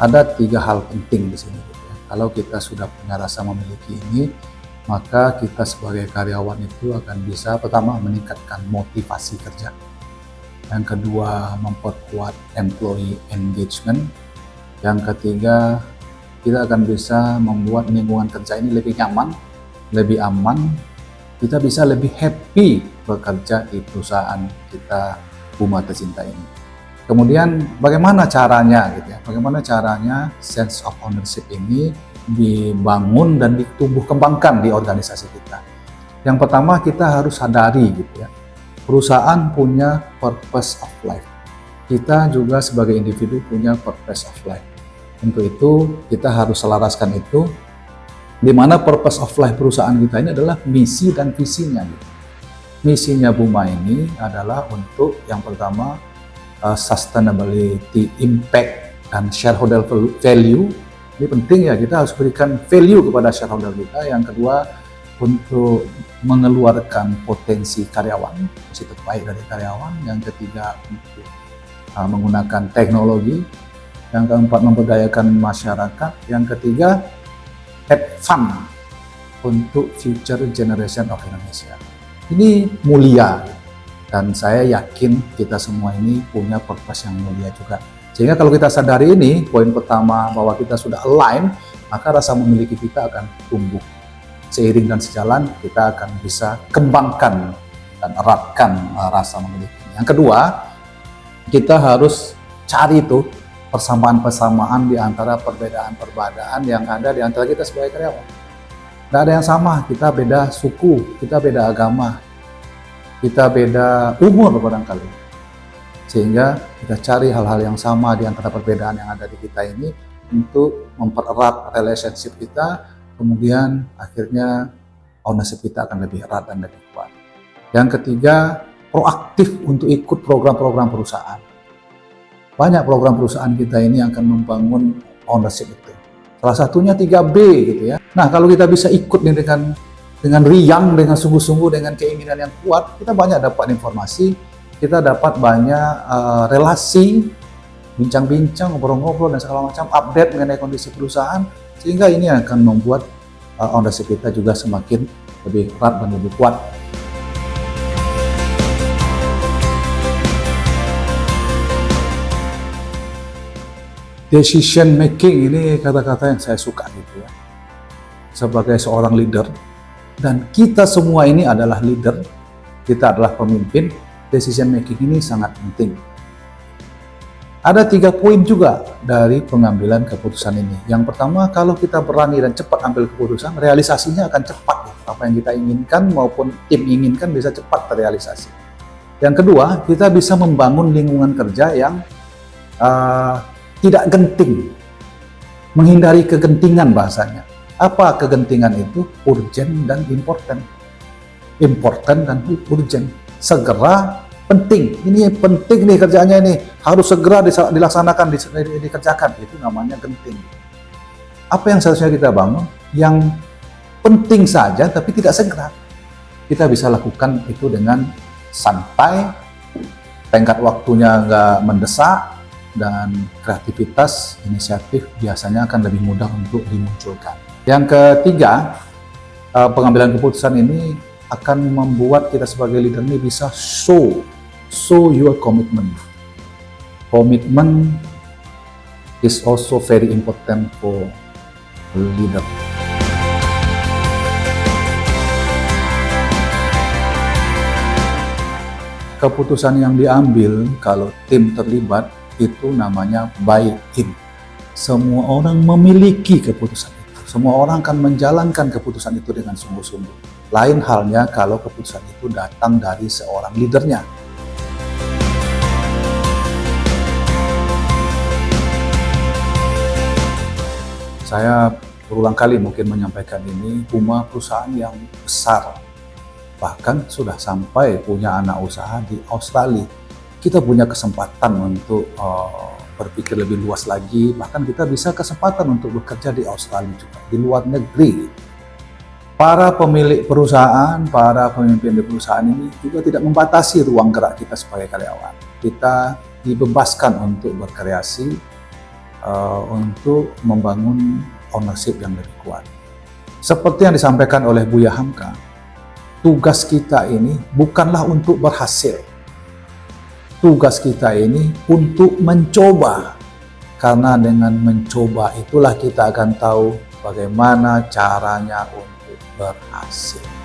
ada 3 hal penting di sini gitu ya. Kalau kita sudah punya rasa memiliki ini, maka kita sebagai karyawan itu akan bisa pertama meningkatkan motivasi kerja. Yang kedua, memperkuat employee engagement. Yang ketiga, kita akan bisa membuat lingkungan kerja ini lebih nyaman, lebih aman. Kita bisa lebih happy bekerja di perusahaan kita, Puma tercinta ini. Kemudian bagaimana caranya gitu ya? Bagaimana caranya sense of ownership ini dibangun dan ditumbuh kembangkan di organisasi kita? Yang pertama, kita harus sadari gitu ya. Perusahaan punya purpose of life. Kita juga sebagai individu punya purpose of life. Untuk itu kita harus selaraskan itu, di mana purpose of life perusahaan kita ini adalah misi dan visinya. Gitu. Misinya Puma ini adalah untuk yang pertama sustainability, impact, dan shareholder value. Ini penting ya, kita harus berikan value kepada shareholder kita. Yang kedua, untuk mengeluarkan potensi karyawan, potensi terbaik dari karyawan. Yang ketiga, untuk menggunakan teknologi. Yang keempat, memberdayakan masyarakat. Yang ketiga, add fund untuk future generation of Indonesia. Ini mulia, dan saya yakin kita semua ini punya purpose yang mulia juga. Sehingga kalau kita sadari ini, poin pertama bahwa kita sudah align, maka rasa memiliki kita akan tumbuh. Seiring dan sejalan, kita akan bisa kembangkan dan eratkan rasa memiliki. Yang kedua, kita harus cari itu persamaan-persamaan di antara perbedaan-perbedaan yang ada di antara kita sebagai karyawan. Tidak ada yang sama, kita beda suku, kita beda agama, kita beda umur barangkali. Sehingga kita cari hal-hal yang sama di antara perbedaan yang ada di kita ini untuk mempererat relationship kita, kemudian akhirnya ownership kita akan lebih erat dan lebih kuat. Yang ketiga, proaktif untuk ikut program-program perusahaan. Banyak program perusahaan kita ini yang akan membangun ownership itu. Salah satunya 3B gitu ya. Nah, kalau kita bisa ikut nih dengan riang, dengan sungguh-sungguh, dengan keinginan yang kuat, kita banyak dapat informasi, kita dapat banyak relasi, bincang-bincang, ngobrol-ngobrol dan segala macam, update mengenai kondisi perusahaan, sehingga ini akan membuat ownership kita juga semakin lebih erat dan lebih kuat. Decision making ini kata-kata yang saya suka gitu ya. Sebagai seorang leader, dan kita semua ini adalah leader, kita adalah pemimpin, decision making ini sangat penting. Ada 3 poin juga dari pengambilan keputusan ini. Yang pertama, kalau kita berani dan cepat ambil keputusan, realisasinya akan cepat. Apa yang kita inginkan maupun tim inginkan bisa cepat terrealisasi. Yang kedua, kita bisa membangun lingkungan kerja yang tidak genting, menghindari kegentingan bahasanya. Apa kegentingan itu? Urgent dan important. Important dan urgent. Segera, penting. Ini penting nih kerjaannya ini. Harus segera dilaksanakan, dikerjakan. Itu namanya genting. Apa yang seharusnya kita bangun? Yang penting saja tapi tidak segera. Kita bisa lakukan itu dengan santai, tenggat waktunya nggak mendesak, dan kreativitas inisiatif biasanya akan lebih mudah untuk dimunculkan. Yang ketiga, pengambilan keputusan ini akan membuat kita sebagai leader ini bisa show your commitment. Commitment is also very important for leader. Keputusan yang diambil kalau tim terlibat itu namanya buy-in. Semua orang memiliki keputusan itu. Semua orang akan menjalankan keputusan itu dengan sungguh-sungguh. Lain halnya kalau keputusan itu datang dari seorang leadernya. Saya berulang kali mungkin menyampaikan ini, Puma perusahaan yang besar. Bahkan sudah sampai punya anak usaha di Australia. Kita punya kesempatan untuk berpikir lebih luas lagi, bahkan kita bisa kesempatan untuk bekerja di Australia juga, di luar negeri. Para pemilik perusahaan, para pemimpin di perusahaan ini juga tidak membatasi ruang gerak kita sebagai karyawan. Kita dibebaskan untuk berkreasi, untuk membangun ownership yang lebih kuat. Seperti yang disampaikan oleh Buya Hamka, tugas kita ini bukanlah untuk berhasil. Tugas kita ini untuk mencoba. Karena dengan mencoba itulah kita akan tahu bagaimana caranya untuk berhasil.